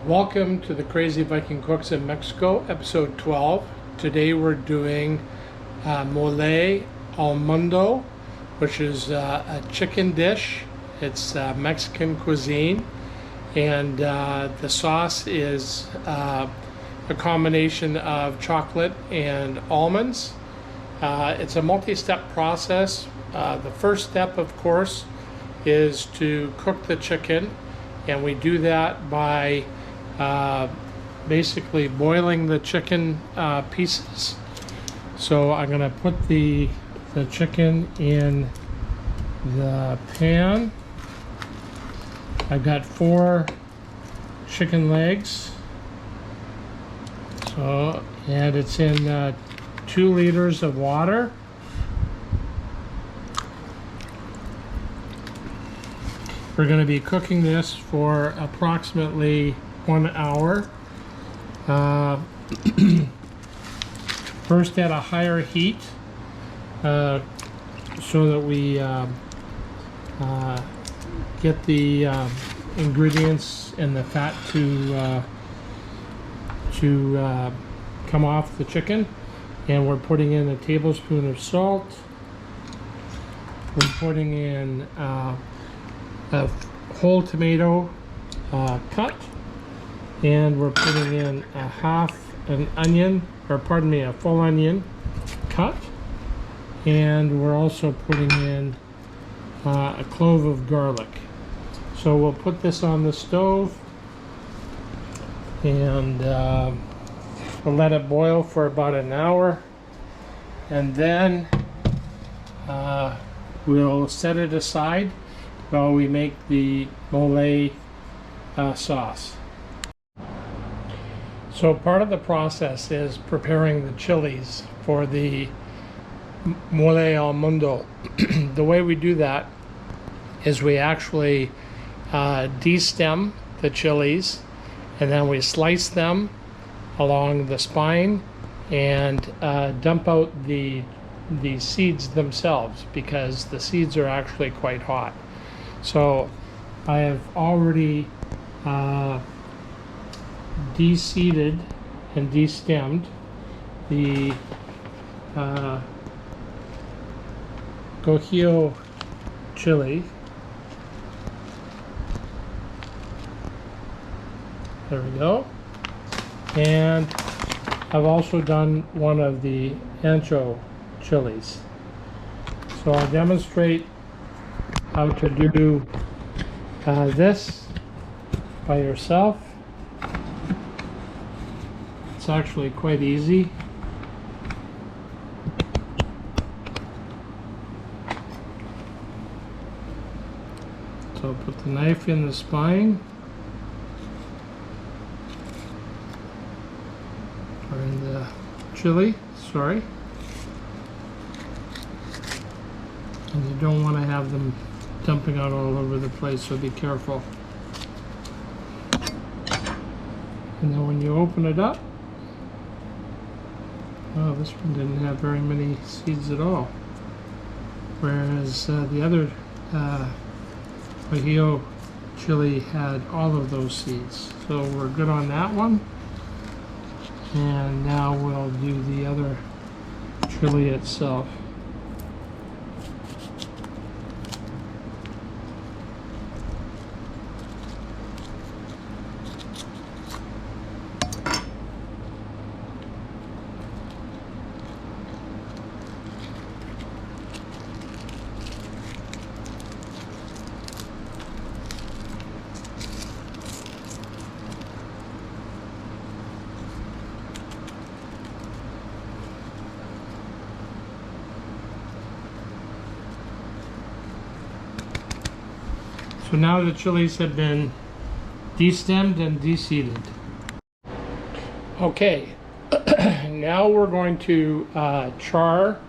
Welcome to the Crazy Viking Cooks in Mexico, episode 12. Today we're doing mole al mundo, which is a chicken dish. It's Mexican cuisine, and the sauce is a combination of chocolate and almonds. It's a multi-step process. The first step, of course, is to cook the chicken, and we do that by basically boiling the chicken pieces. So I'm going to put the chicken in the pan. I've got 4 chicken legs. So, and it's in 2 liters of water. We're going to be cooking this for approximately 1 hour. First at a higher heat so that we get the ingredients and the fat to come off the chicken. And we're putting in a tablespoon of salt. We're putting in a whole tomato cut, and we're putting in a full onion cut, and we're also putting in a clove of garlic. So we'll put this on the stove, and we'll let it boil for about an hour, and then we'll set it aside while we make the mole sauce. So part of the process is preparing the chilies for the mole al mundo. The way we do that is we actually destem the chilies, and then we slice them along the spine and dump out the seeds themselves, because the seeds are actually quite hot. So I have already de-seeded and destemmed the Guajillo chili. There we go. And I've also done one of the Ancho chilies. So I'll demonstrate how to do this by yourself. It's actually quite easy. So put the knife in the spine, or in the chili, sorry. And you don't want to have them dumping out all over the place, so be careful. And then when you open it up, oh, this one didn't have very many seeds at all, whereas the other Guajillo chili had all of those seeds. So we're good on that one. And now we'll do the other chili itself. So now the chilies have been destemmed and de-seeded. Okay, now we're going to char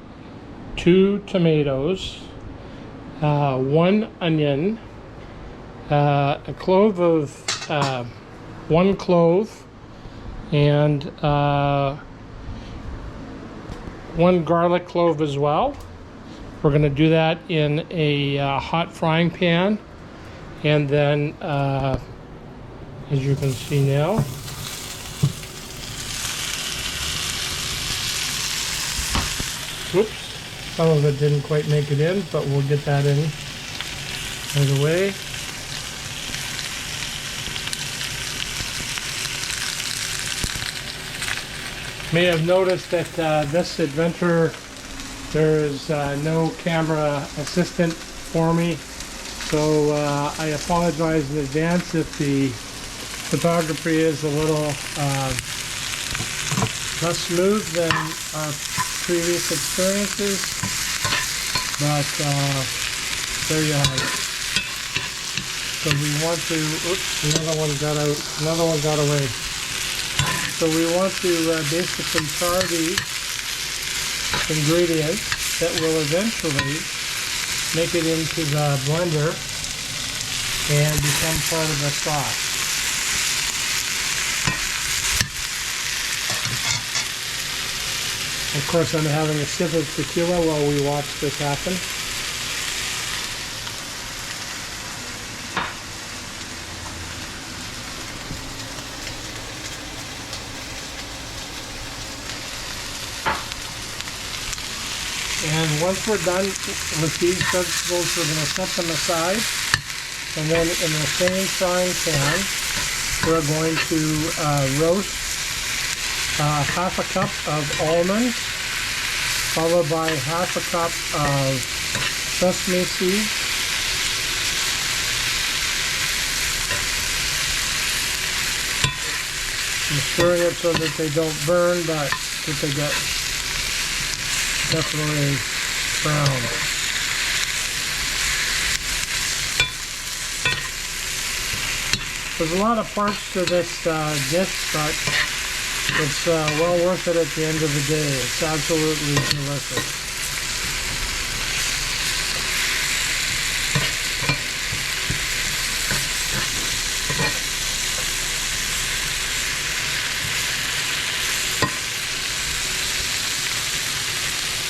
2 tomatoes, 1 onion, a clove of 1 clove, and 1 garlic clove as well. We're going to do that in a hot frying pan, and then as you can see now. Whoops, some of it didn't quite make it in, but we'll get that in right away. May have noticed that this adventure there is no camera assistant for me, so I apologize in advance if the photography is a little less smooth than our previous experiences, but there you have it. So we want to, oops, another one got away. So we want to basically char these ingredients that will eventually make it into the blender and become part of the sauce. Of course, I'm having a sip of tequila while we watch this happen. And once we're done with these vegetables, we're going to set them aside. And then in the same frying pan, we're going to roast half a cup of almonds, followed by half a cup of sesame seeds, I'm stirring it so that they don't burn, but that they get definitely brown. There's a lot of parts to this dish, but it's well worth it at the end of the day. It's absolutely delicious.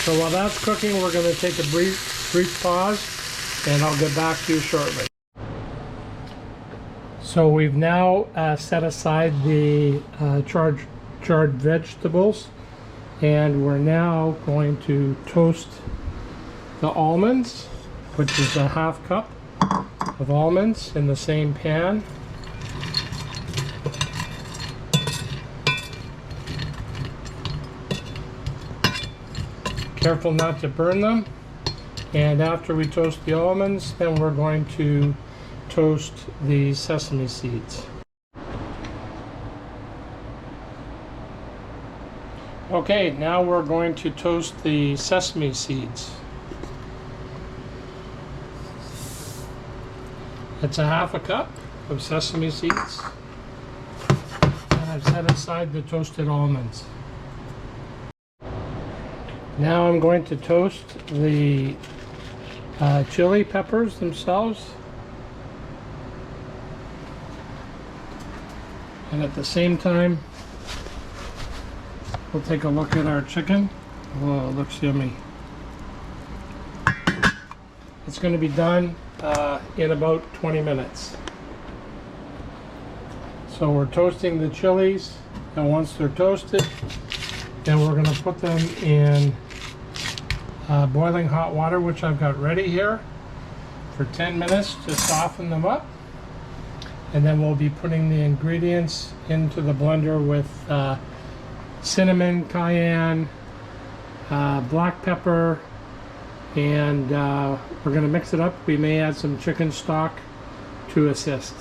So while that's cooking, we're going to take a brief pause, and I'll get back to you shortly. So we've now set aside the charred vegetables, and we're now going to toast the almonds, which is a half cup of almonds in the same pan. Careful not to burn them. And after we toast the almonds, then we're going to toast the sesame seeds. Okay, now we're going to toast the sesame seeds. It's a half a cup of sesame seeds. And I've set aside the toasted almonds. Now I'm going to toast the chili peppers themselves. And at the same time, we'll take a look at our chicken. Oh, it looks yummy. It's going to be done in about 20 minutes. So we're toasting the chilies, and once they're toasted, then we're going to put them in boiling hot water, which I've got ready here, for 10 minutes to soften them up. And then we'll be putting the ingredients into the blender with cinnamon, cayenne, black pepper, and we're going to mix it up. We may add some chicken stock to assist.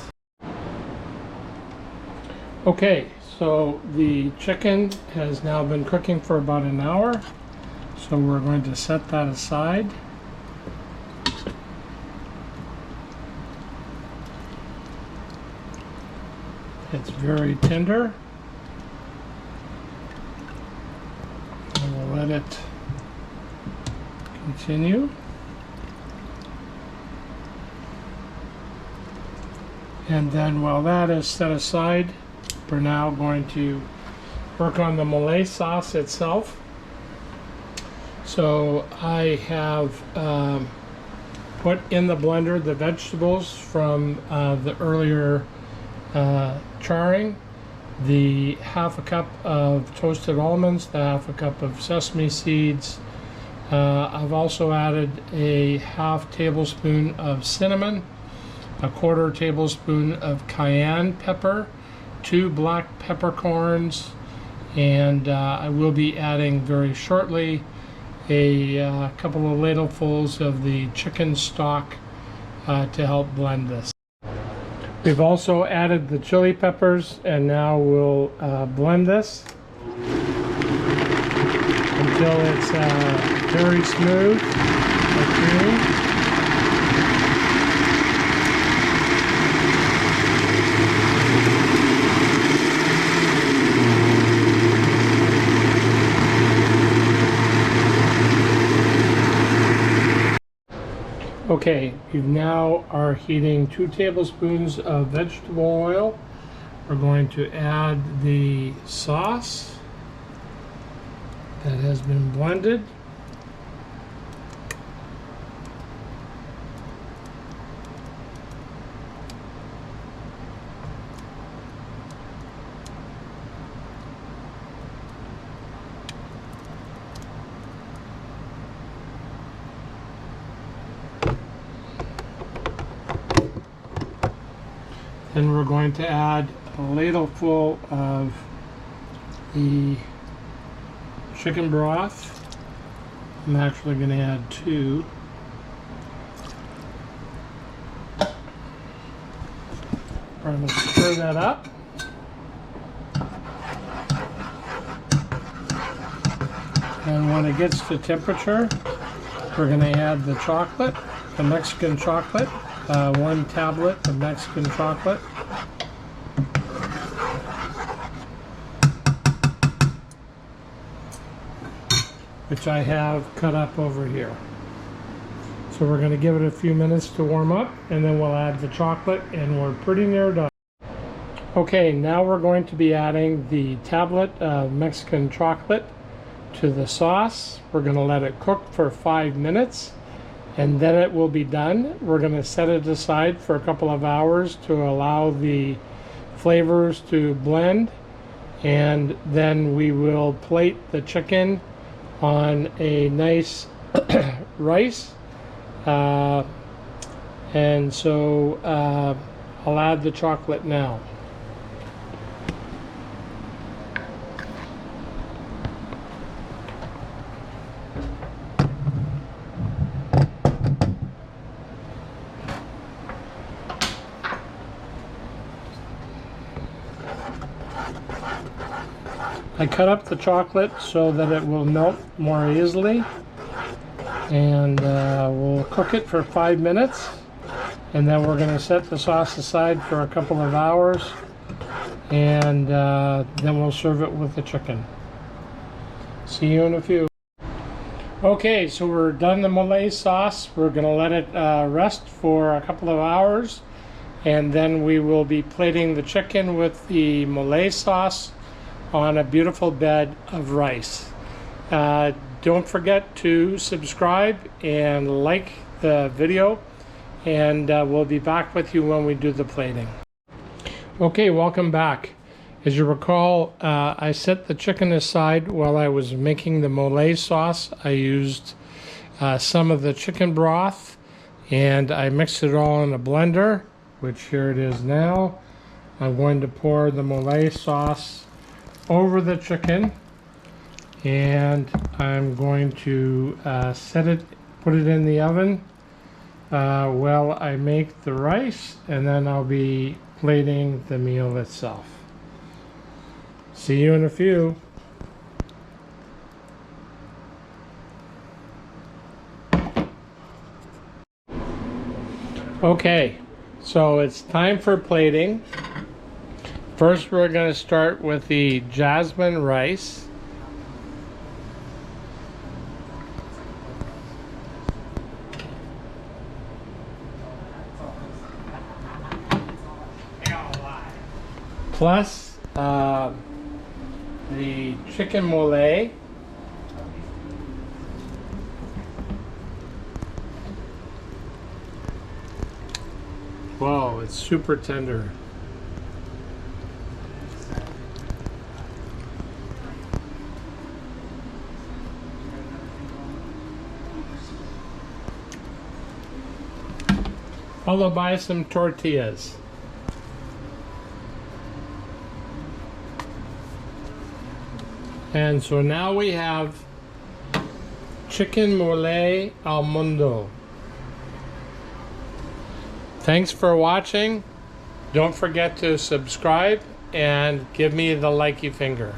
Okay, so the chicken has now been cooking for about an hour, so we're going to set that aside. It's very tender, and we'll let it continue. And then while that is set aside, we're now going to work on the Malay sauce itself. So I have put in the blender the vegetables from the earlier charring, the half a cup of toasted almonds, the half a cup of sesame seeds. I've also added a half tablespoon of cinnamon, a quarter tablespoon of cayenne pepper, 2 black peppercorns, and I will be adding very shortly a couple of ladlefuls of the chicken stock to help blend this. We've also added the chili peppers, and now we'll blend this until it's very smooth and creamy. Okay, we now are heating 2 tablespoons of vegetable oil. We're going to add the sauce that has been blended. Then we're going to add a ladleful of the chicken broth. I'm actually going to add 2. We're going to stir that up. And when it gets to temperature, we're going to add the chocolate, the Mexican chocolate. 1 tablet of Mexican chocolate. Which I have cut up over here. So we're going to give it a few minutes to warm up, and then we'll add the chocolate, and we're pretty near done. Okay, now we're going to be adding the tablet of Mexican chocolate to the sauce. We're going to let it cook for 5 minutes. And then it will be done. We're going to set it aside for a couple of hours to allow the flavors to blend, and then we will plate the chicken on a nice rice. And so I'll add the chocolate now. I cut up the chocolate so that it will melt more easily, and we'll cook it for 5 minutes, and then we're going to set the sauce aside for a couple of hours, and then we'll serve it with the chicken. See you in a few. Okay, so we're done the mole sauce. We're going to let it rest for a couple of hours, and then we will be plating the chicken with the mole sauce on a beautiful bed of rice. Don't forget to subscribe and like the video, and we'll be back with you when we do the plating. Okay, welcome back. As you recall, I set the chicken aside while I was making the mole sauce. I used some of the chicken broth, and I mixed it all in a blender, which here it is now. I'm going to pour the mole sauce over the chicken, and I'm going to put it in the oven while I make the rice, and then I'll be plating the meal itself. See you in a few. Okay, so it's time for plating. First, we're going to start with the jasmine rice. Plus the chicken mole. Wow, it's super tender. I'll buy some tortillas. And so now we have chicken mole al mundo. Thanks for watching. Don't forget to subscribe and give me the likey finger.